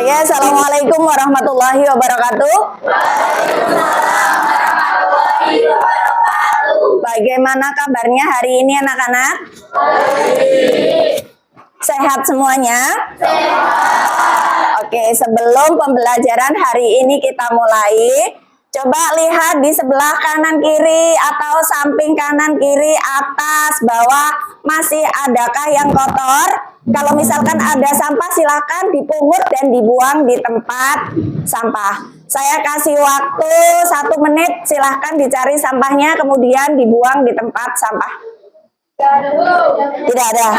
Oke, assalamualaikum warahmatullahi wabarakatuh. Bagaimana kabarnya hari ini anak-anak? Sehat semuanya? Oke, sebelum pembelajaran hari ini kita mulai, coba lihat di sebelah kanan kiri atau samping kanan kiri, atas, bawah, masih adakah yang kotor? Kalau misalkan ada sampah silakan dipungut dan dibuang di tempat sampah. Saya kasih waktu 1 menit, silahkan dicari sampahnya kemudian dibuang di tempat sampah. Tidak ada?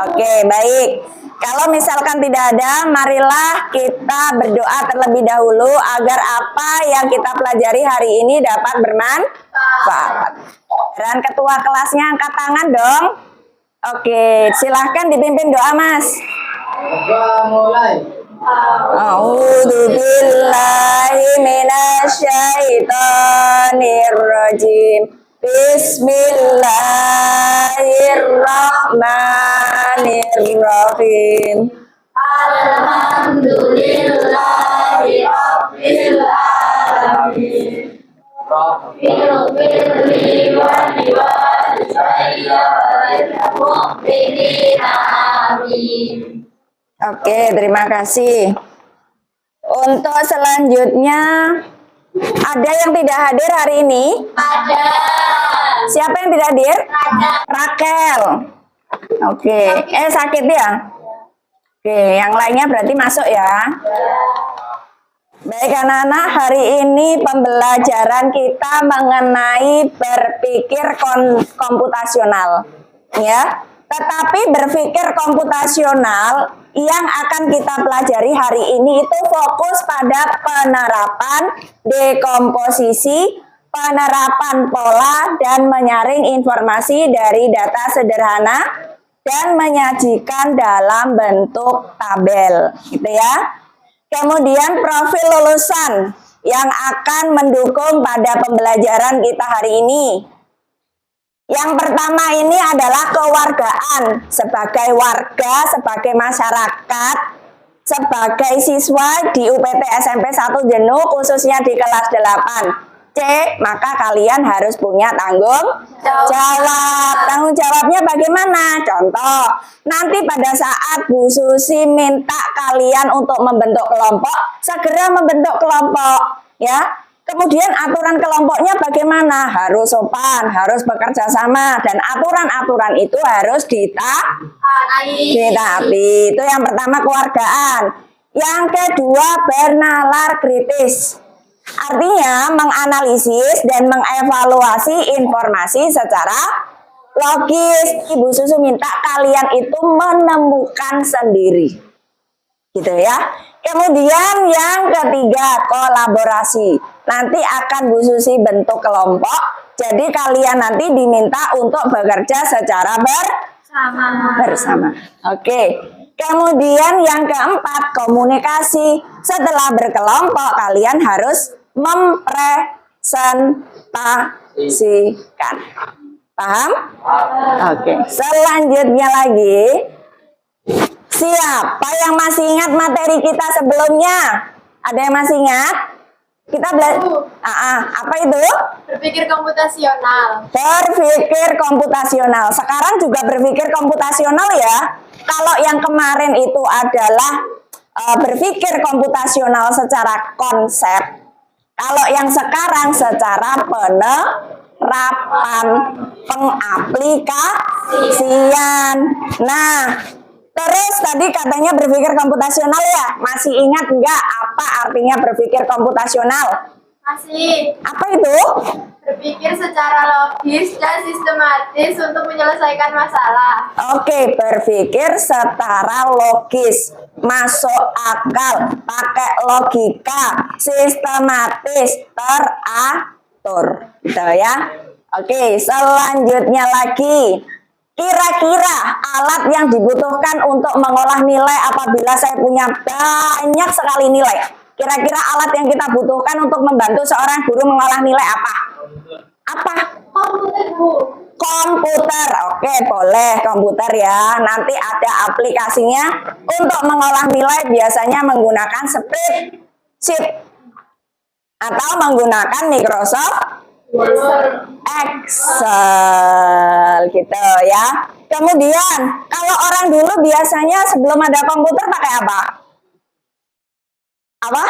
Oke, baik. Kalau misalkan tidak ada, marilah kita berdoa terlebih dahulu agar apa yang kita pelajari hari ini dapat bermanfaat. Dan ketua kelasnya angkat tangan dong. Oke, silahkan dipimpin doa, Mas. Mulai. A'udzu billahi minasyaitonir rajim. Bismillahirrahmanirrahim. Alhamdulillahi rabbil alamin. Rabbil Oke, terima kasih. Untuk selanjutnya, ada yang tidak hadir hari ini? Ada. Siapa yang tidak hadir? Ada. Rakel. Oke, sakit ya? Oke, yang lainnya berarti masuk ya. Baik anak-anak, hari ini pembelajaran kita mengenai berpikir komputasional, ya. Tetapi berpikir komputasional yang akan kita pelajari hari ini itu fokus pada penerapan dekomposisi, penerapan pola dan menyaring informasi dari data sederhana dan menyajikan dalam bentuk tabel, gitu ya. Kemudian profil lulusan yang akan mendukung pada pembelajaran kita hari ini. Yang pertama ini adalah kewargaan, sebagai warga, sebagai masyarakat, sebagai siswa di UPT SMP 1 Jenuh, khususnya di kelas 8. C, maka kalian harus punya tanggung jawab. Tanggung jawabnya bagaimana? Contoh, nanti pada saat Bu Susi minta kalian untuk membentuk kelompok, segera membentuk kelompok, ya. Kemudian aturan kelompoknya bagaimana? Harus sopan, harus bekerja sama, dan aturan-aturan itu harus ditaati. Itu yang pertama, kewargaan. Yang kedua, bernalar kritis. Artinya menganalisis dan mengevaluasi informasi secara logis. Ibu Susu minta kalian itu menemukan sendiri, gitu ya. Kemudian yang ketiga, kolaborasi. Nanti akan Bu Susi bentuk kelompok, jadi kalian nanti diminta untuk bekerja secara bersama. Oke. Kemudian yang keempat, komunikasi. Setelah berkelompok, kalian harus mempresentasikan. Paham? Oke. Selanjutnya lagi, siapa yang masih ingat materi kita sebelumnya? Ada yang masih ingat? Kita belajar apa itu? Berpikir komputasional. Berpikir komputasional. Sekarang juga berpikir komputasional ya. Kalau yang kemarin itu adalah berpikir komputasional secara konsep. Kalau yang sekarang secara penerapan, pengaplikasian. Nah, terus tadi katanya berpikir komputasional ya. Masih ingat nggak apa artinya berpikir komputasional? Masih. Apa itu? Berpikir secara logis dan sistematis untuk menyelesaikan masalah. Oke, berpikir secara logis, masuk akal, pakai logika, sistematis, teratur, gitu ya. Oke, selanjutnya lagi, kira-kira alat yang dibutuhkan untuk mengolah nilai apabila saya punya banyak sekali nilai. Kira-kira alat yang kita butuhkan untuk membantu seorang guru mengolah nilai apa? Apa? Komputer, Bu. Komputer, oke boleh komputer ya. Nanti ada aplikasinya untuk mengolah nilai, biasanya menggunakan spreadsheet atau menggunakan Microsoft Excel gitu ya. Kemudian kalau orang dulu biasanya sebelum ada komputer pakai apa? Apa?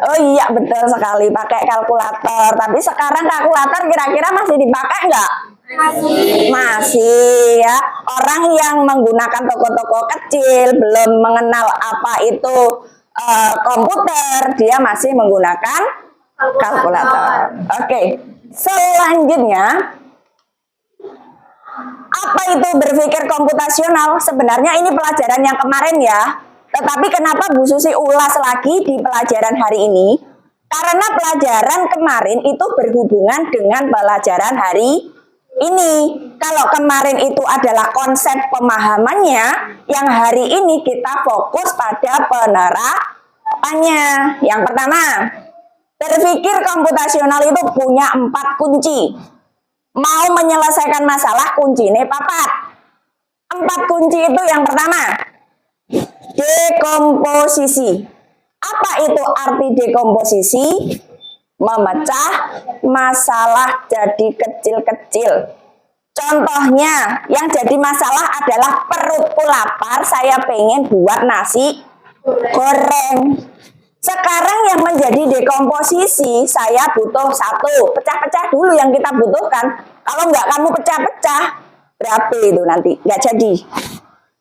Oh iya betul sekali, pakai kalkulator. Tapi sekarang kalkulator kira-kira masih dipakai nggak? Masih ya. Orang yang menggunakan toko-toko kecil belum mengenal apa itu komputer, dia masih menggunakan kalkulator. Oke. Selanjutnya, apa itu berpikir komputasional? Sebenarnya ini pelajaran yang kemarin ya. Tetapi kenapa Bu Susi ulas lagi di pelajaran hari ini? Karena pelajaran kemarin itu berhubungan dengan pelajaran hari ini. Kalau kemarin itu adalah konsep pemahamannya, yang hari ini kita fokus pada penerapannya. Yang pertama, berpikir komputasional itu punya 4 kunci. Mau menyelesaikan masalah kuncinya papat. 4 kunci itu yang pertama, dekomposisi. Apa itu arti dekomposisi? Memecah masalah jadi kecil-kecil. Contohnya, yang jadi masalah adalah perutku lapar, saya pengen buat nasi goreng. Sekarang yang menjadi dekomposisi, saya butuh 1, pecah-pecah dulu yang kita butuhkan. Kalau nggak kamu pecah-pecah, berapa itu nanti? Nggak jadi.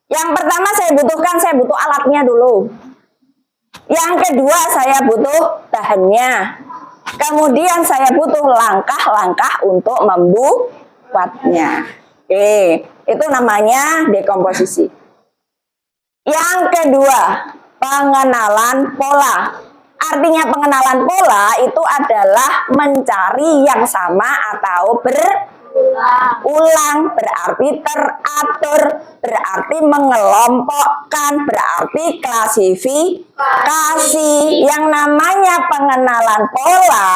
Yang pertama saya butuh alatnya dulu. Yang kedua saya butuh bahannya. Kemudian saya butuh langkah-langkah untuk membuatnya. Oke, itu namanya dekomposisi. Yang kedua, pengenalan pola. Artinya pengenalan pola itu adalah mencari yang sama atau berulang, berarti teratur, berarti mengelompokkan, berarti klasifikasi. Yang namanya pengenalan pola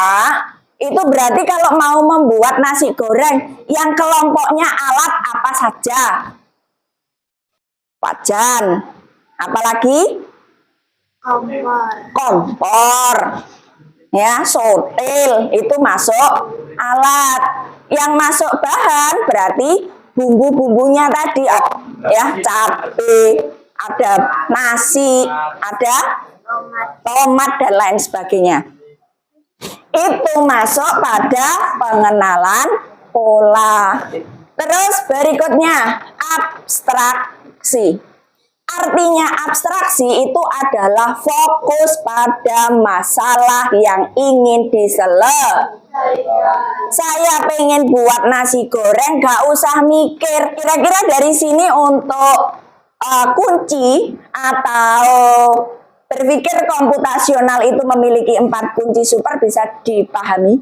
itu berarti kalau mau membuat nasi goreng, yang kelompoknya alat apa saja? Wajan, apalagi? Kompor, ya, sotil itu masuk alat. Yang masuk bahan berarti bumbu-bumbunya tadi, ya, cabai, ada nasi, ada tomat dan lain sebagainya. Itu masuk pada pengenalan pola. Terus berikutnya abstraksi. Artinya abstraksi itu adalah fokus pada masalah yang ingin diselesaikan. Saya pengen buat nasi goreng, gak usah mikir. Kira-kira dari sini untuk kunci atau berpikir komputasional itu memiliki 4 kunci super, bisa dipahami?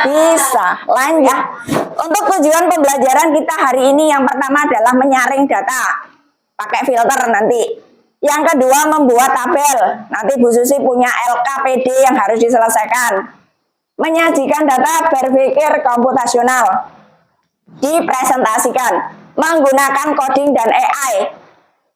Bisa. Lanjut. Untuk tujuan pembelajaran kita hari ini, yang pertama adalah menyaring data. Pakai filter nanti. Yang kedua membuat tabel. Nanti Bu Susi punya LKPD yang harus diselesaikan. Menyajikan data berpikir komputasional. Dipresentasikan. Menggunakan coding dan AI.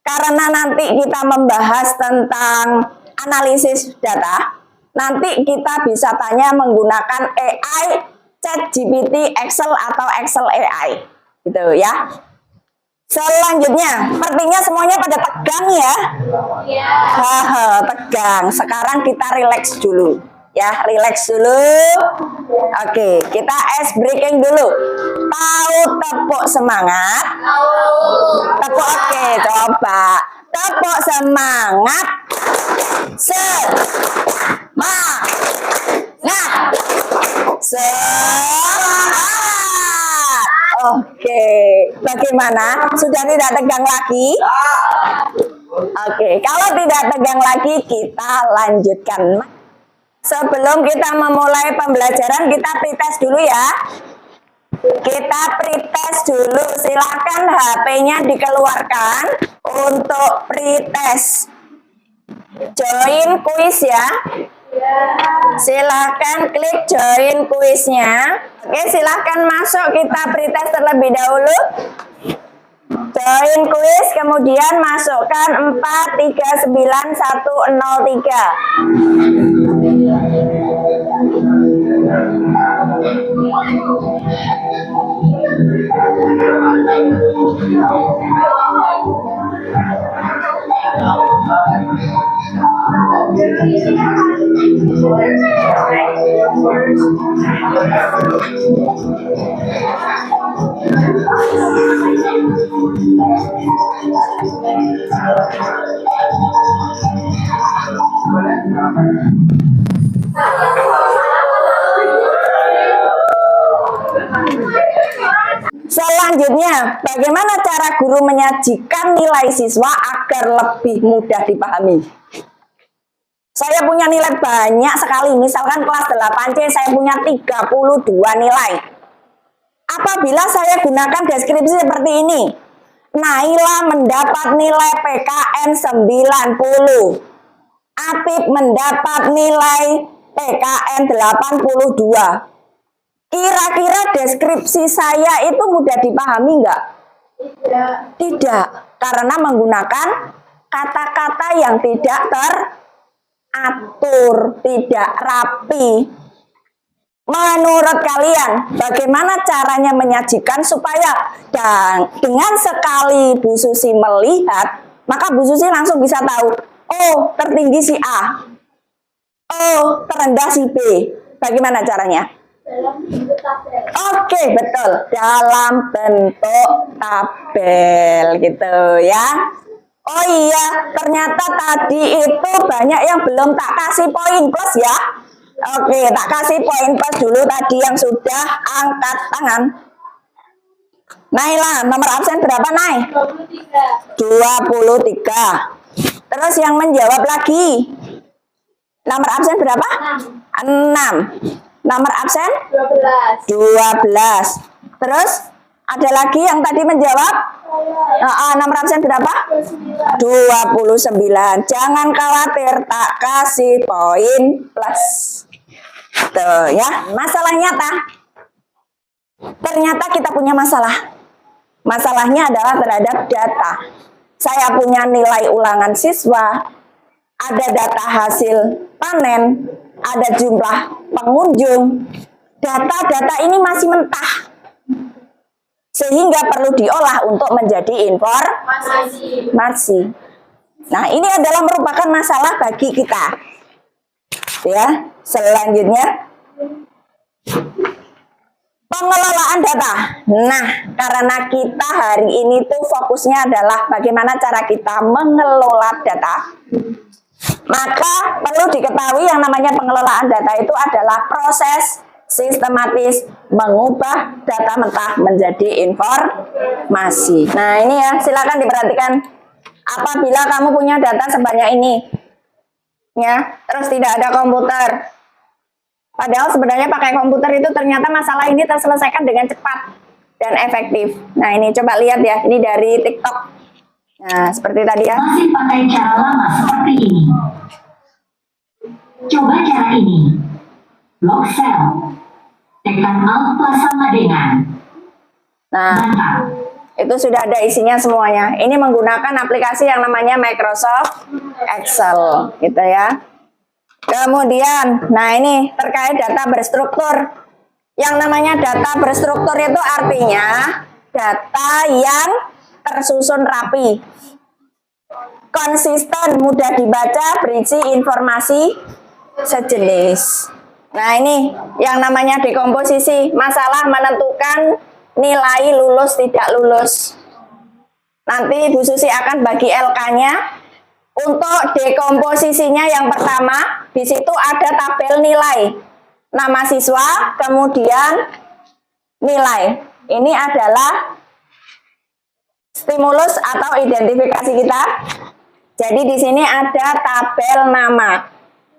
Karena nanti kita membahas tentang analisis data. Nanti kita bisa tanya menggunakan AI, ChatGPT, Excel atau Excel AI. Gitu ya. Selanjutnya, sepertinya semuanya pada tegang ya? Iya. Tegang. Sekarang kita relax dulu. Ya, relax dulu. Oke, kita ice breaking dulu. Tahu tepuk semangat? Tahu. Tepuk, oke, coba. Tepuk semangat. Semangat. Semangat. Oke, bagaimana? Sudah tidak tegang lagi? Oke, kalau tidak tegang lagi, kita lanjutkan. Sebelum kita memulai pembelajaran, kita pretest dulu ya. Kita pretest dulu. Silakan HP-nya dikeluarkan untuk pretest. Join kuis ya. Silahkan klik join kuisnya. Oke, silahkan masuk, kita pretest terlebih dahulu. Join kuis, kemudian masukkan 439103. Selanjutnya, bagaimana cara guru menyajikan nilai siswa agar lebih mudah dipahami? Saya punya nilai banyak sekali, misalkan kelas 8C saya punya 32 nilai. Apabila saya gunakan deskripsi seperti ini, Naila mendapat nilai PKN 90, Apip mendapat nilai PKN 82. Kira-kira deskripsi saya itu mudah dipahami enggak? Tidak, karena menggunakan kata-kata yang tidak teratur, tidak rapi. Menurut kalian, bagaimana caranya menyajikan supaya dengan sekali Bu Susi melihat, maka Bu Susi langsung bisa tahu, oh tertinggi si A, oh terendah si B. Bagaimana caranya? Dalam bentuk tabel. Oke, betul. Dalam bentuk tabel gitu ya. Oh iya, ternyata tadi itu banyak yang belum tak kasih poin plus ya. Oke, tak kasih poin plus dulu tadi yang sudah angkat tangan. Naila, nomor absen berapa, Nay? 23. Terus yang menjawab lagi. Nomor absen berapa? 6. Nomor absen? 12. Terus ada lagi yang tadi menjawab? Nomor absen berapa? 29. Jangan khawatir, tak kasih poin plus. Tuh ya, masalah nyata. Ternyata kita punya masalah. Masalahnya adalah terhadap data. Saya punya nilai ulangan siswa, ada data hasil panen, ada jumlah pengunjung. Data-data ini masih mentah, sehingga perlu diolah untuk menjadi informasi. Nah, ini adalah merupakan masalah bagi kita. Ya, selanjutnya pengelolaan data. Nah, karena kita hari ini tuh fokusnya adalah bagaimana cara kita mengelola data, maka perlu diketahui yang namanya pengelolaan data itu adalah proses sistematis mengubah data mentah menjadi informasi. Nah, ini ya, silakan diperhatikan. Apabila kamu punya data sebanyak ini, ya, terus tidak ada komputer, padahal sebenarnya pakai komputer itu ternyata masalah ini terselesaikan dengan cepat dan efektif. Nah, ini coba lihat ya, ini dari TikTok. Nah, seperti tadi ya. Masih pakai cara lama seperti ini. Coba cara ini. Lock cell. Tekan Alt plus sama dengan. Nah, Mantap. itu sudah ada isinya semuanya. Ini menggunakan aplikasi yang namanya Microsoft Excel, gitu ya. Kemudian, nah ini terkait data berstruktur. Yang namanya data berstruktur itu artinya data yang tersusun rapi, konsisten, mudah dibaca, berisi informasi sejenis. Nah, ini yang namanya dekomposisi, masalah menentukan nilai lulus tidak lulus. Nanti Bu Susi akan bagi LK-nya. Untuk dekomposisinya yang pertama, di situ ada tabel nilai. Nama siswa, kemudian nilai. Ini adalah stimulus atau identifikasi kita. Jadi di sini ada tabel nama.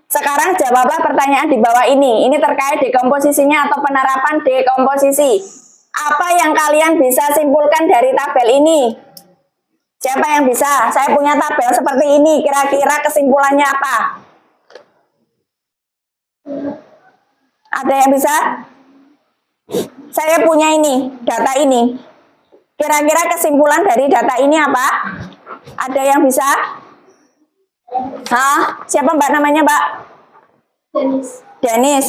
Sekarang jawablah pertanyaan di bawah ini. Ini terkait dekomposisinya atau penerapan dekomposisi. Apa yang kalian bisa simpulkan dari tabel ini? Siapa yang bisa? Saya punya tabel seperti ini. Kira-kira kesimpulannya apa? Ada yang bisa? Saya punya ini, data ini. Kira-kira kesimpulan dari data ini apa? Ada yang bisa? Hah? Siapa Mbak namanya, Mbak? Denis. Denis.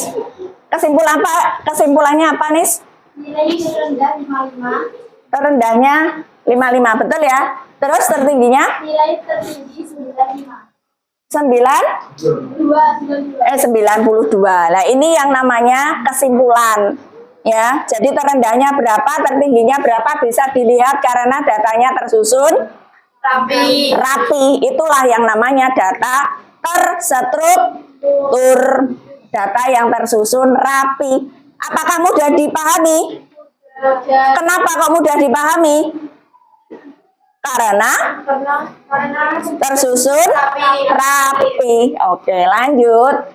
Kesimpulan apa? Kesimpulannya apa, Nis? Nilai terendah 55. Terendahnya 55, betul ya? Terus tertingginya? Nilai tertinggi 95. 92. Nah, ini yang namanya kesimpulan. Ya, jadi terendahnya berapa, tertingginya berapa bisa dilihat karena datanya tersusun rapi. Itulah yang namanya data terstruktur. Data yang tersusun rapi. Apakah mudah dipahami? Kenapa kok mudah dipahami? Karena tersusun rapi. Oke, lanjut.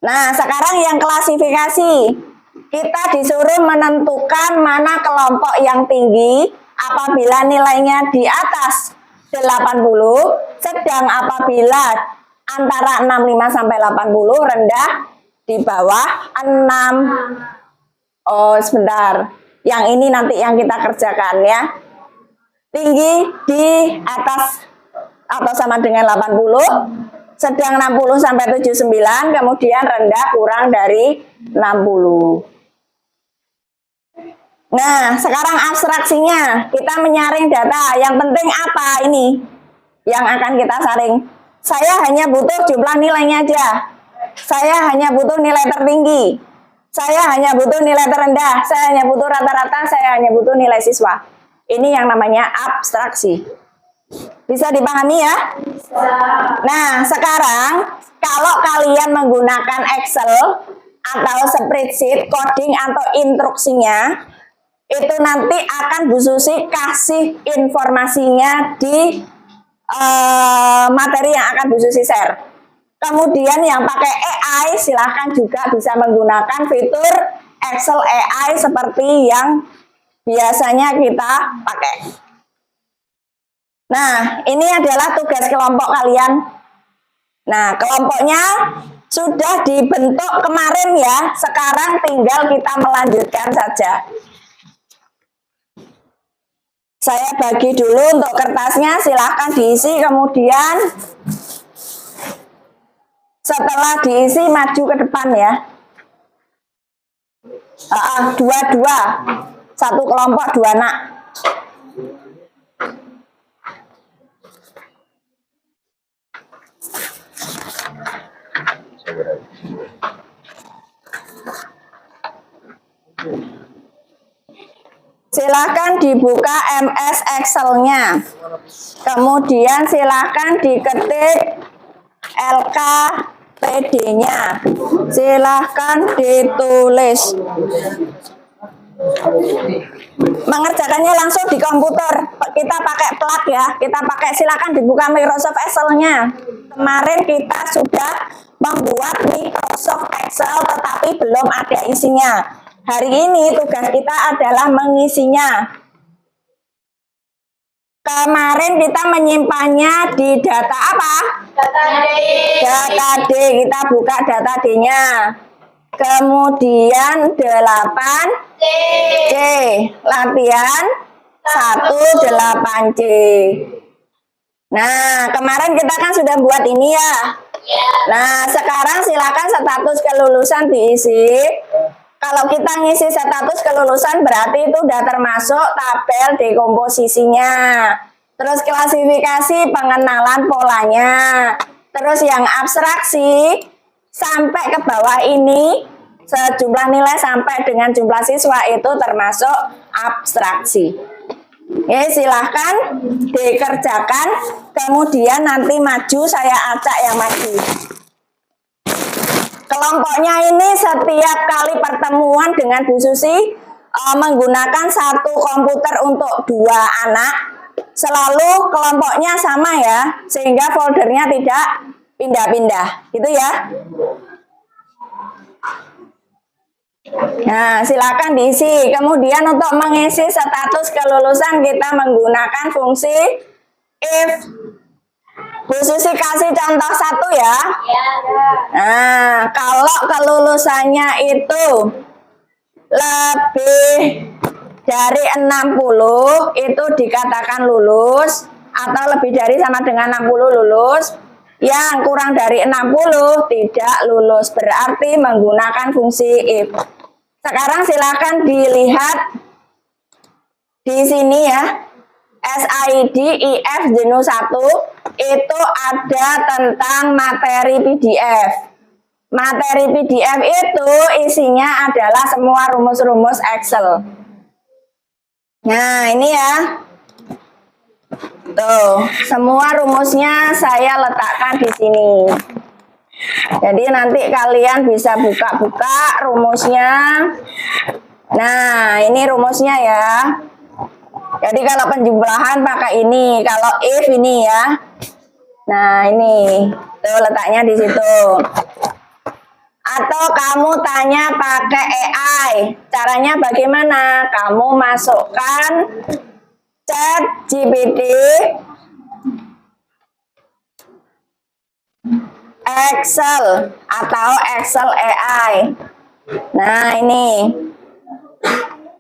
Nah, sekarang yang klasifikasi. Kita disuruh menentukan mana kelompok yang tinggi apabila nilainya di atas 80, sedang apabila antara 65 sampai 80, rendah di bawah 6. Oh, sebentar. Yang ini nanti yang kita kerjakan ya. Tinggi di atas atau sama dengan 80, sedang 60 sampai 79, kemudian rendah kurang dari 60. Nah, sekarang abstraksinya, kita menyaring data. Yang penting apa ini yang akan kita saring? Saya hanya butuh jumlah nilainya aja. Saya hanya butuh nilai tertinggi. Saya hanya butuh nilai terendah. Saya hanya butuh rata-rata. Saya hanya butuh nilai siswa. Ini yang namanya abstraksi. Bisa dipahami ya? Nah, sekarang kalau kalian menggunakan Excel atau spreadsheet, coding atau instruksinya, itu nanti akan Bu Susi kasih informasinya di materi yang akan Bu Susi share. Kemudian yang pakai AI silahkan juga bisa menggunakan fitur Excel AI seperti yang biasanya kita pakai. Nah, ini adalah tugas kelompok kalian. Nah, kelompoknya sudah dibentuk kemarin ya. Sekarang tinggal kita melanjutkan saja. Saya bagi dulu untuk kertasnya, silahkan diisi, kemudian setelah diisi maju ke depan ya. Dua-dua, satu kelompok 2 anak. Silahkan dibuka MS Excel-nya. Kemudian silahkan diketik LKPD-nya. Silahkan ditulis. Mengerjakannya langsung di komputer. Kita pakai plug ya. Silahkan dibuka Microsoft Excel-nya. Kemarin kita sudah membuat Microsoft Excel tetapi belum ada isinya. Hari ini tugas kita adalah mengisinya. Kemarin kita menyimpannya di data apa? Data D. Kita buka data D-nya. Kemudian 8C. Latihan 18C. Nah, kemarin kita kan sudah buat ini ya. Nah, sekarang silakan status kelulusan diisi. Kalau kita ngisi status kelulusan berarti itu udah termasuk tabel dekomposisinya. Terus klasifikasi pengenalan polanya. Terus yang abstraksi sampai ke bawah ini sejumlah nilai sampai dengan jumlah siswa itu termasuk abstraksi. Ya, silahkan dikerjakan. Kemudian nanti maju saya acak yang maju. Kelompoknya ini setiap kali pertemuan dengan Bu Susi menggunakan satu komputer untuk 2 anak. Selalu kelompoknya sama ya, sehingga foldernya tidak pindah-pindah, gitu ya. Nah, silakan diisi. Kemudian untuk mengisi status kelulusan kita menggunakan fungsi if. Bu Bu Susi kasih contoh satu ya. Ya. Nah, kalau kelulusannya itu lebih dari 60 itu dikatakan lulus, atau lebih dari sama dengan 60 lulus. Yang kurang dari 60 tidak lulus, berarti menggunakan fungsi if. Sekarang silakan dilihat di sini ya. SID IF jenuh 1 itu ada tentang materi PDF. Materi PDF itu isinya adalah semua rumus-rumus Excel. Nah, ini ya. Tuh, semua rumusnya saya letakkan di sini. Jadi nanti kalian bisa buka-buka rumusnya. Nah, ini rumusnya ya. Jadi kalau penjumlahan pakai ini, kalau if ini ya. Nah, ini. Tuh letaknya di situ. Atau kamu tanya pakai AI. Caranya bagaimana? Kamu masukkan ChatGPT, Excel atau Excel AI. Nah, ini.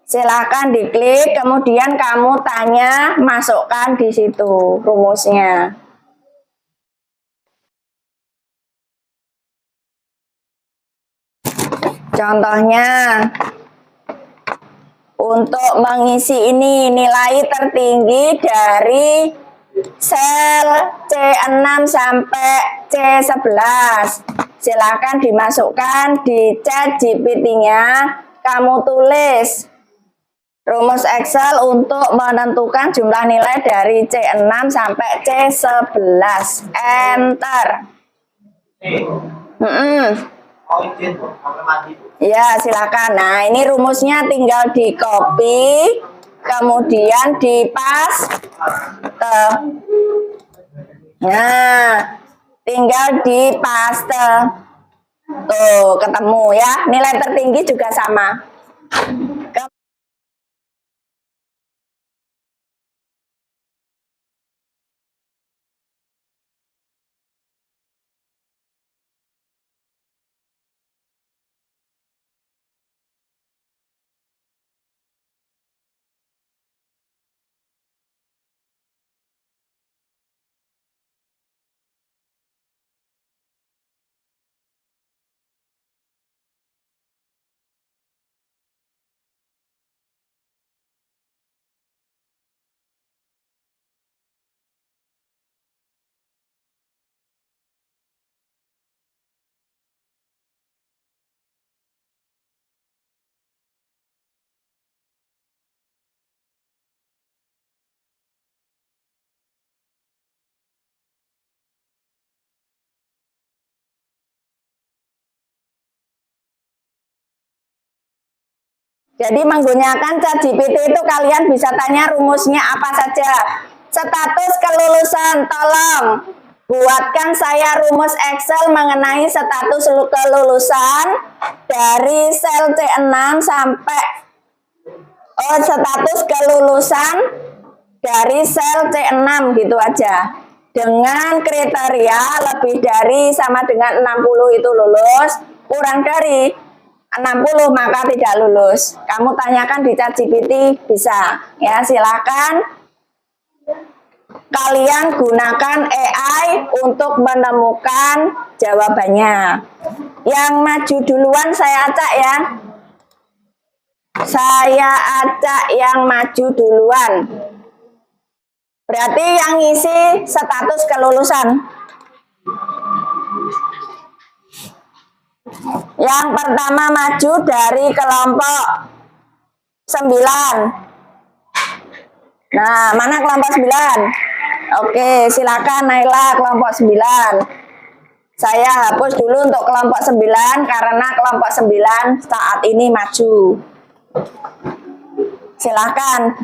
Silakan diklik, kemudian kamu tanya, masukkan di situ rumusnya. Contohnya, untuk mengisi ini nilai tertinggi dari sel C6 sampai C11. Silakan dimasukkan di ChatGPT-nya, kamu tulis rumus Excel untuk menentukan jumlah nilai dari C6 sampai C11. Enter. Ya, silakan. Nah, ini rumusnya tinggal di copy, kemudian di paste. Nah, tinggal di paste. Tuh, ketemu ya. Nilai tertinggi juga sama. Jadi menggunakan ChatGPT itu kalian bisa tanya rumusnya apa saja. Status kelulusan, tolong buatkan saya rumus Excel mengenai status kelulusan dari sel C6 sampai status kelulusan dari sel C6 gitu aja. Dengan kriteria lebih dari sama dengan 60 itu lulus, kurang dari 60 maka tidak lulus. Kamu tanyakan di ChatGPT bisa. Ya, silakan kalian gunakan AI untuk menemukan jawabannya. Yang maju duluan saya acak ya. Saya acak yang maju duluan. Berarti yang ngisi status kelulusan. Yang pertama maju dari kelompok 9. Nah, mana kelompok 9? Oke, silakan Naila kelompok 9. Saya hapus dulu untuk kelompok 9 karena kelompok 9 saat ini maju. Silakan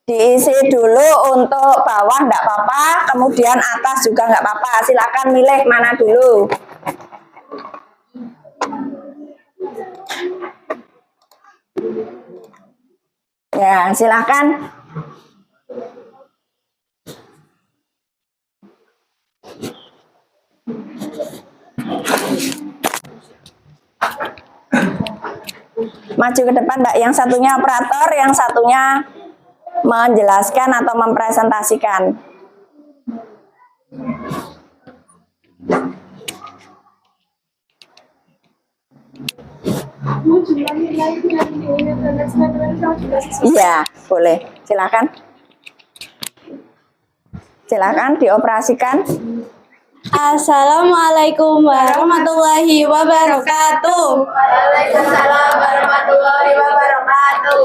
diisi dulu untuk bawah enggak apa-apa, kemudian atas juga enggak apa-apa. Silakan milih mana dulu. Ya, silakan. Maju ke depan, Mbak. Yang satunya operator, yang satunya menjelaskan atau mempresentasikan. Iya, boleh. Silakan. Silakan dioperasikan. Assalamualaikum warahmatullahi wabarakatuh. Waalaikumsalam warahmatullahi wabarakatuh.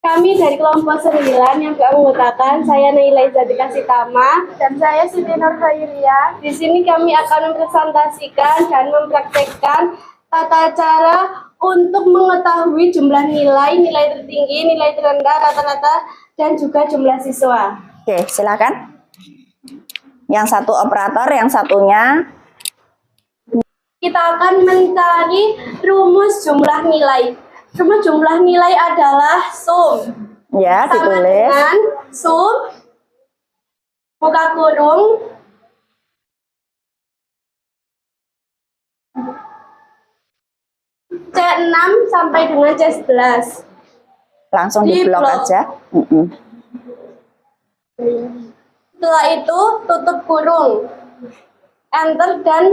Kami dari kelompok 9 yang beranggotakan saya Naila Izzati Kasitama Dan saya Siti Nur Khairiyah. Di sini kami akan mempresentasikan dan mempraktekkan tata cara untuk mengetahui jumlah nilai, nilai tertinggi, nilai terendah, rata-rata, dan juga jumlah siswa. Oke, silakan. Yang satu operator, yang satunya Kita akan mencari rumus jumlah nilai. Rumus jumlah nilai adalah sum. ya Sama ditulis. dengan sum buka kurung C6 sampai dengan C11. Langsung Di di blok blok. aja. Setelah itu tutup kurung, enter, dan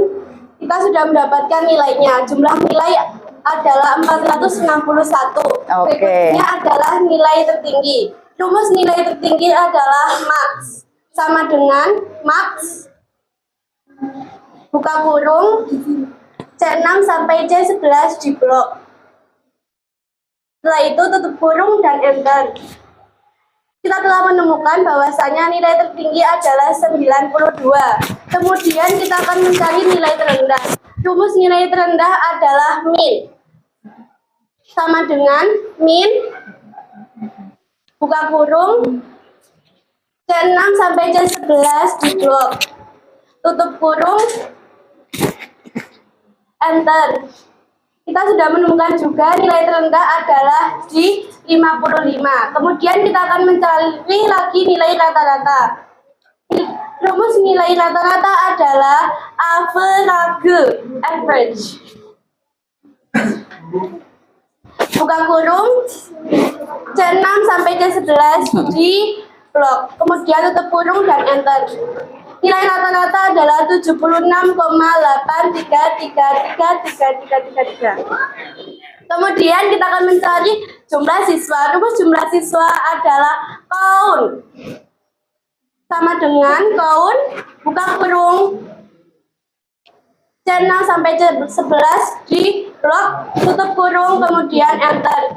kita sudah mendapatkan nilainya. Jumlah nilai adalah 461. Oke. Berikutnya adalah nilai tertinggi. Rumus nilai tertinggi adalah max. Sama dengan max buka kurung C6 sampai C11 di blok. Setelah itu tutup kurung dan enter. Kita telah menemukan bahwasanya nilai tertinggi adalah 92. Kemudian kita akan mencari nilai terendah. Rumus nilai terendah adalah min. Sama dengan min buka kurung C6 sampai C11 di blok. Tutup kurung, enter. Kita sudah menemukan juga nilai terendah adalah di 55. Kemudian kita akan mencari lagi nilai rata-rata. Rumus nilai rata-rata adalah average. Buka kurung C6 sampai C11 di blok. Kemudian tutup kurung dan enter. Nilai rata-rata adalah 76,8333333. Kemudian kita akan mencari jumlah siswa. Rumus jumlah siswa adalah count. Sama dengan count buka kurung C6 sampai C11 di blok, tutup kurung, kemudian enter.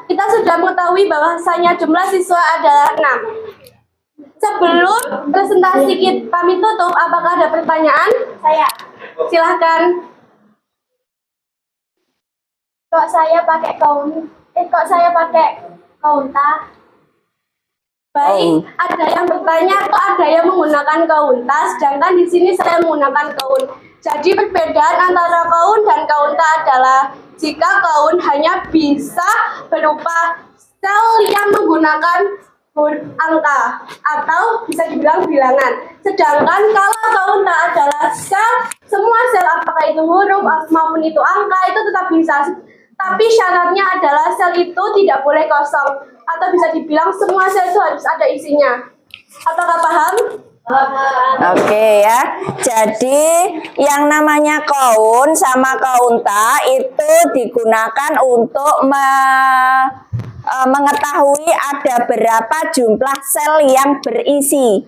Kita sudah mengetahui bahwasanya jumlah siswa adalah 6. Sebelum presentasi kami tutup, apakah ada pertanyaan? Silahkan. Kok saya pakai kaunta? Baik, ada yang bertanya kok ada yang menggunakan kaunta, sedangkan di sini saya menggunakan kaun. Jadi perbedaan antara kaun dan kaunta adalah jika kaun hanya bisa berupa sel yang menggunakan angka atau bisa dibilang bilangan. Sedangkan kalau kaunta adalah sel, semua sel apakah itu huruf maupun itu angka itu tetap bisa. Tapi syaratnya adalah sel itu tidak boleh kosong atau bisa dibilang semua sel itu harus ada isinya. Apakah paham? Oke ya. Jadi yang namanya kaun sama kaunta itu digunakan untuk mengetahui ada berapa jumlah sel yang berisi.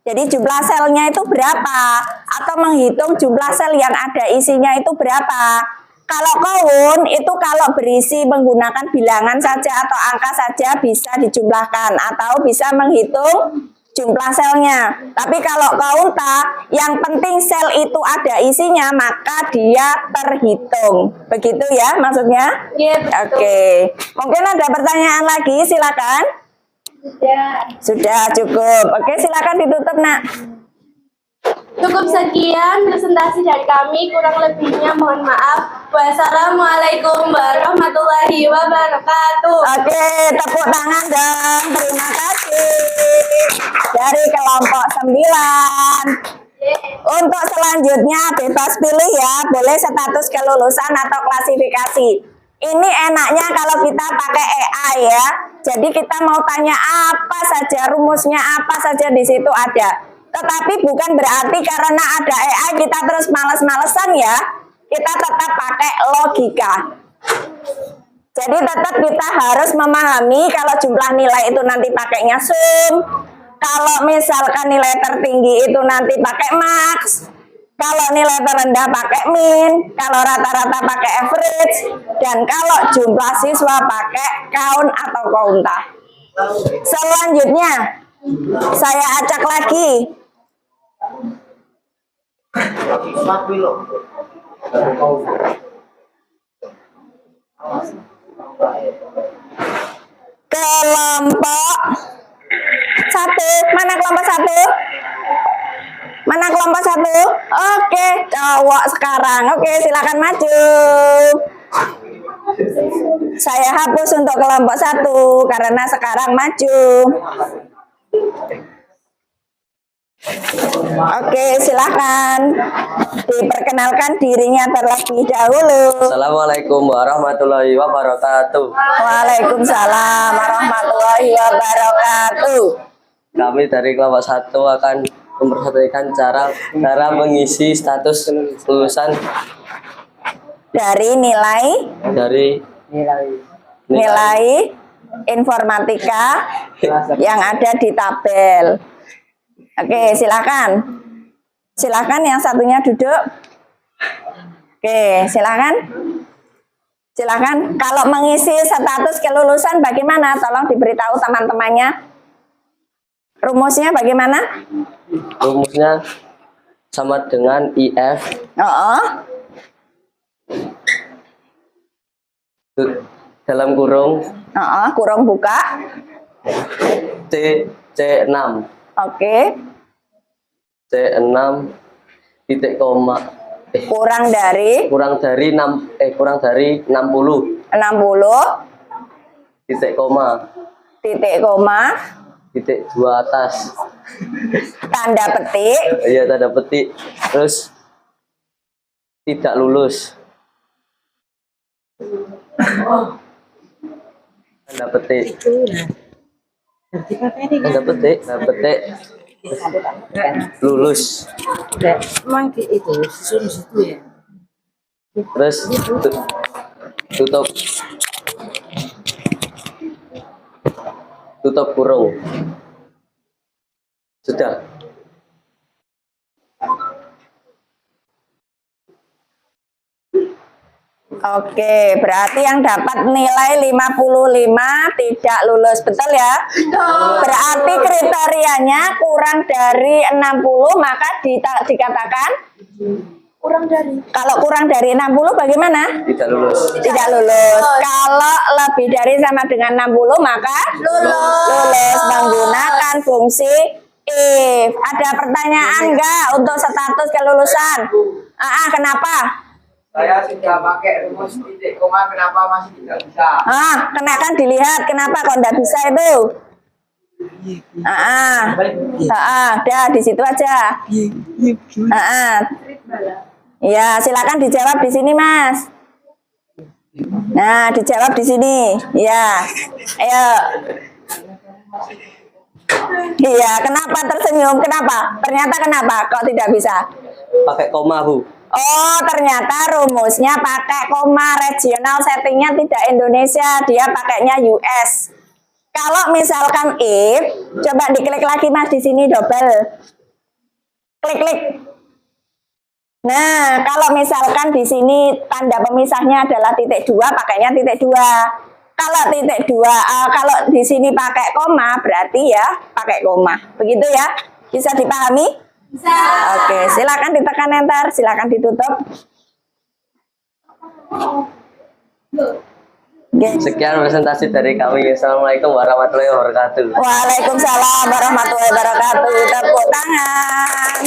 Jadi jumlah selnya itu berapa atau menghitung jumlah sel yang ada isinya itu berapa. Kalau kaun itu kalau berisi menggunakan bilangan saja atau angka saja bisa dijumlahkan atau bisa menghitung jumlah selnya. Tapi kalau kaunta yang penting sel itu ada isinya maka dia terhitung. Begitu ya maksudnya? Iya, betul. Oke. Mungkin ada pertanyaan lagi, silakan. Sudah cukup. Oke, silakan ditutup, Nak. Cukup sekian presentasi dari kami, kurang lebihnya mohon maaf. Wassalamualaikum warahmatullahi wabarakatuh. Oke, tepuk tangan dong. Terima kasih. Dari kelompok 9. Untuk selanjutnya bebas pilih ya, boleh status kelulusan atau klasifikasi. Ini enaknya kalau kita pakai AI ya. Jadi kita mau tanya apa saja, rumusnya apa saja di situ ada. Tetapi bukan berarti karena ada AI kita terus males-malesan ya. Kita tetap pakai logika. Jadi tetap kita harus memahami kalau jumlah nilai itu nanti pakainya sum. Kalau misalkan nilai tertinggi itu nanti pakai max. Kalau nilai terendah pakai min. Kalau rata-rata pakai average. Dan kalau jumlah siswa pakai count atau kaunta. Selanjutnya saya acak lagi. Kelompok 1, mana kelompok 1? Mana kelompok 1? Oke, cowok sekarang. Oke, silakan maju. Saya hapus untuk kelompok 1 karena sekarang maju. Oke, silakan diperkenalkan dirinya terlebih dahulu. Assalamualaikum warahmatullahi wabarakatuh. Waalaikumsalam warahmatullahi wabarakatuh. Kami dari kelompok 1 akan memperhatikan cara mengisi status lulusan Dari nilai informatika yang ada di tabel. Oke, silakan. Silakan yang satunya duduk. Oke, silakan. Silakan. Kalau mengisi status kelulusan bagaimana? Tolong diberitahu teman-temannya. Rumusnya bagaimana? rumusnya sama dengan IF dalam kurung kurung buka. C6. Oke. C6 titik koma. Kurang dari 60 titik koma. Titik 2 atas. Tanda petik. Iya, tanda petik. Terus tidak lulus. Tanda petik. Tanda petik. Lulus. Emang itu susun situ ya. Terus tutup kurung. Sudah. Oke, berarti yang dapat nilai 55 tidak lulus, betul ya? Berarti kriterianya kurang dari 60 maka dikatakan Kurang dari. kalau kurang dari 60 bagaimana? Tidak lulus. Tidak lulus. Kalau lebih dari sama dengan 60 maka lulus menggunakan fungsi if. Ada pertanyaan enggak untuk status kelulusan? Kenapa? Saya sudah pakai rumus titik koma, kenapa masih tidak bisa? Kenakan dilihat kenapa kok enggak bisa itu? Dah di situ aja. Ya, silakan dijawab di sini, Mas. Nah, dijawab di sini. Ya. Ayo. Iya, kenapa tersenyum? Kenapa? Ternyata kenapa kok tidak bisa? Pakai koma, Bu. Oh, ternyata rumusnya pakai koma. Regional settingnya tidak Indonesia, dia pakainya US. Kalau misalkan if, coba diklik lagi Mas di sini double. Klik. Nah, kalau misalkan di sini tanda pemisahnya adalah titik 2, pakainya titik 2. Kalau titik 2, kalau di sini pakai koma, berarti ya pakai koma. Begitu ya? Bisa dipahami? Bisa. Oke, silakan ditekan enter, silakan ditutup. Sekian presentasi dari kami. Assalamualaikum warahmatullahi wabarakatuh. Waalaikumsalam warahmatullahi wabarakatuh. Tepuk tangan.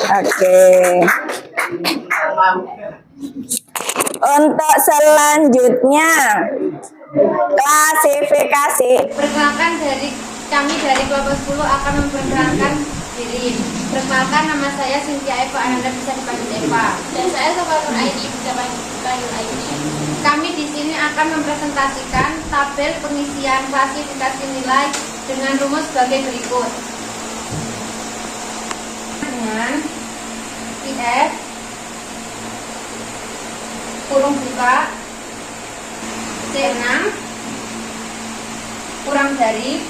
Oke. Untuk selanjutnya klasifikasi. Perkenalkan kami dari kelompok 10 akan memperkenalkan diri. Perkenalkan, nama saya Cynthia Eva Ananda, bisa dipanggil Eva. Dan saya Sofa Nur Aini, bisa dipanggil Aini. Kami di sini akan mempresentasikan tabel pengisian klasifikasi nilai dengan rumus sebagai berikut. Dengan IF kurung buka C6 kurang dari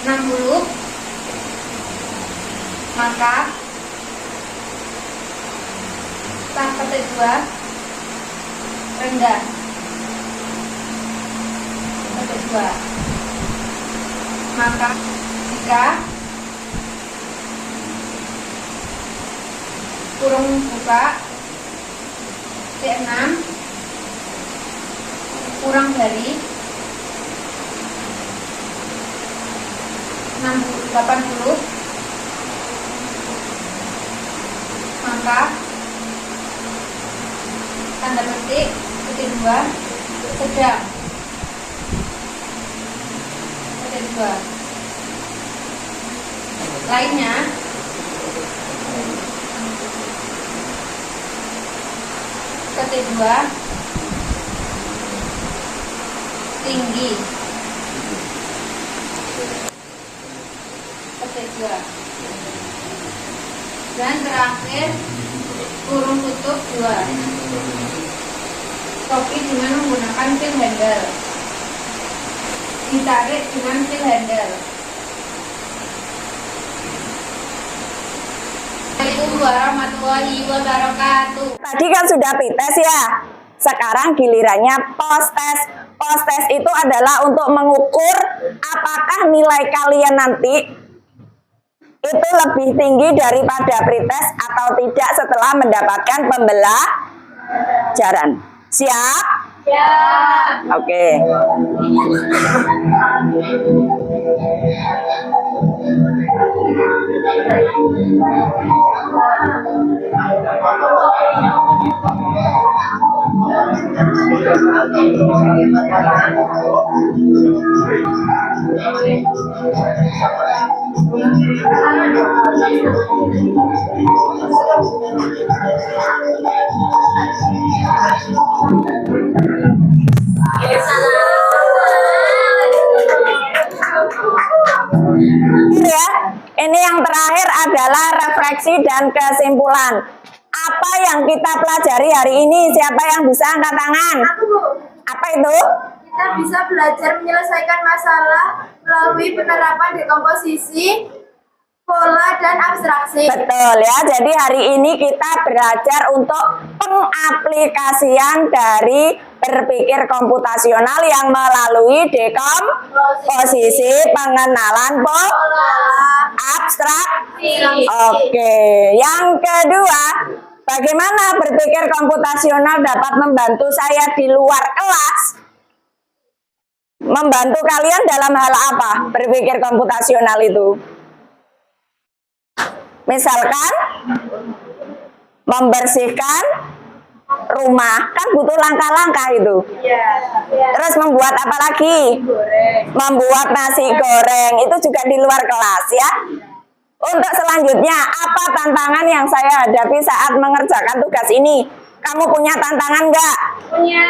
60, maka tanggal kedua rendah kedua, maka jika kurung buka C6 kurang dari 80, maka tanda petik kedua sedang kedua. Lainnya kedua tinggi kedua, dan terakhir kurung tutup 2. Kopi dengan menggunakan pin handle, ditarik dengan pin handle. Assalamualaikum warahmatullahi wabarakatuh. Tadi kan sudah pites ya. Sekarang gilirannya post test. Post test itu adalah untuk mengukur apakah nilai kalian nanti itu lebih tinggi daripada pretest atau tidak setelah mendapatkan pembelajaran. Siap? Ya. Oke. Ya, ini yang terakhir adalah refleksi dan kesimpulan. Apa yang kita pelajari hari ini? Siapa yang bisa angkat tangan? Apa itu? Kita bisa belajar menyelesaikan masalah melalui penerapan dekomposisi, pola, dan abstraksi. Betul ya, jadi hari ini kita belajar untuk pengaplikasian dari berpikir komputasional yang melalui dekomposisi, pengenalan pola, abstraksi. Oke, yang kedua, bagaimana berpikir komputasional dapat membantu saya di luar kelas? Membantu kalian dalam hal apa berpikir komputasional itu? Misalkan membersihkan rumah, kan butuh langkah-langkah itu. Terus membuat apa lagi? Membuat nasi goreng, itu juga di luar kelas ya. Untuk selanjutnya, apa tantangan yang saya hadapi saat mengerjakan tugas ini? Kamu punya tantangan nggak? Punya.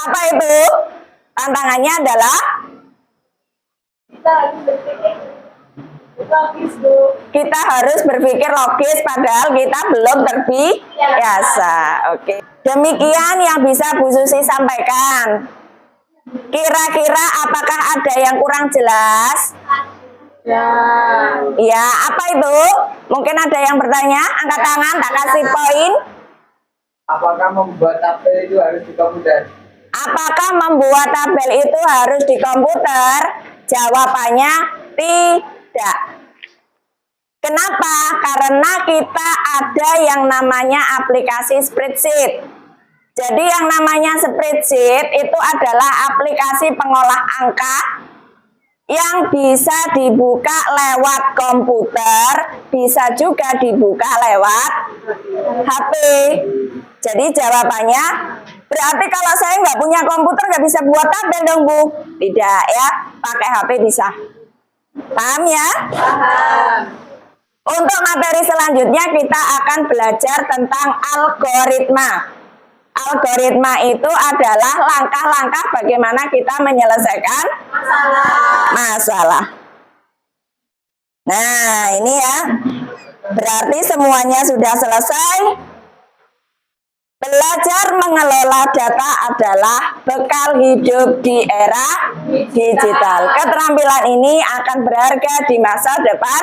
Apa itu? Tantangannya adalah kita harus berpikir logis padahal kita belum terbiasa. Oke. Demikian yang bisa Bu Susi sampaikan. Kira-kira apakah ada yang kurang jelas? Ya, apa itu? Mungkin ada yang bertanya, angkat tangan, tak kasih poin. Apakah membuat tabel itu harus di komputer? Apakah membuat tabel itu harus di komputer? Jawabannya tidak. Kenapa? Karena kita ada yang namanya aplikasi spreadsheet. Jadi yang namanya spreadsheet itu adalah aplikasi pengolah angka yang bisa dibuka lewat komputer, bisa juga dibuka lewat HP. Jadi jawabannya, berarti kalau saya nggak punya komputer nggak bisa buat tabel dong Bu? Tidak ya, pakai HP bisa. Paham ya? Paham. Untuk materi selanjutnya kita akan belajar tentang algoritma. Algoritma itu adalah langkah-langkah bagaimana kita menyelesaikan masalah. Nah, ini ya. Berarti semuanya sudah selesai. Belajar mengelola data adalah bekal hidup di era digital. Keterampilan ini akan berharga di masa depan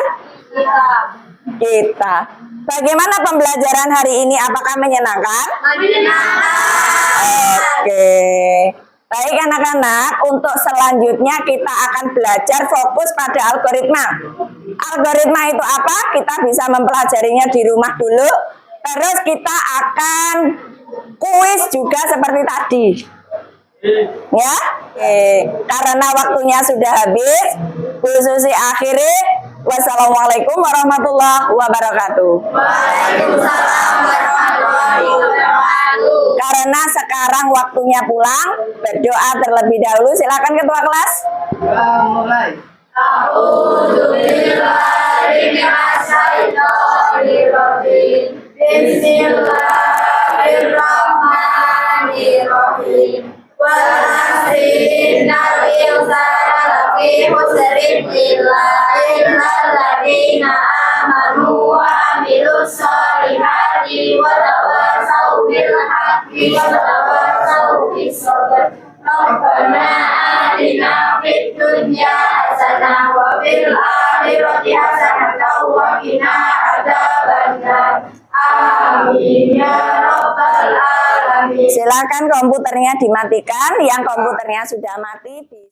kita. Bagaimana pembelajaran hari ini? Apakah menyenangkan? Oke. Baik anak-anak, untuk selanjutnya kita akan belajar fokus pada algoritma. Algoritma itu apa? Kita bisa mempelajarinya di rumah dulu. Terus kita akan kuis juga seperti tadi. Ya, oke. Karena waktunya sudah habis, Bu Susi akhiri. Wassalamualaikum warahmatullahi wabarakatuh. Waalaikumsalam warahmatullahi wabarakatuh. Karena sekarang waktunya pulang, berdoa terlebih dahulu. Silakan ketua kelas. Mulai. Bismillahirrahmanirrahim. Innal insana lafi khusrin illa alladziina aamanu wa 'amilus sholihati wa tawassaw bil haqqi wa tawassaw bis sabr. Rabbana atina fid dunya hasanah wa fil akhirati hasanah wa qina adzabannar. Amin ya rabbal alamin. Silakan komputernya dimatikan. Yang komputernya sudah mati.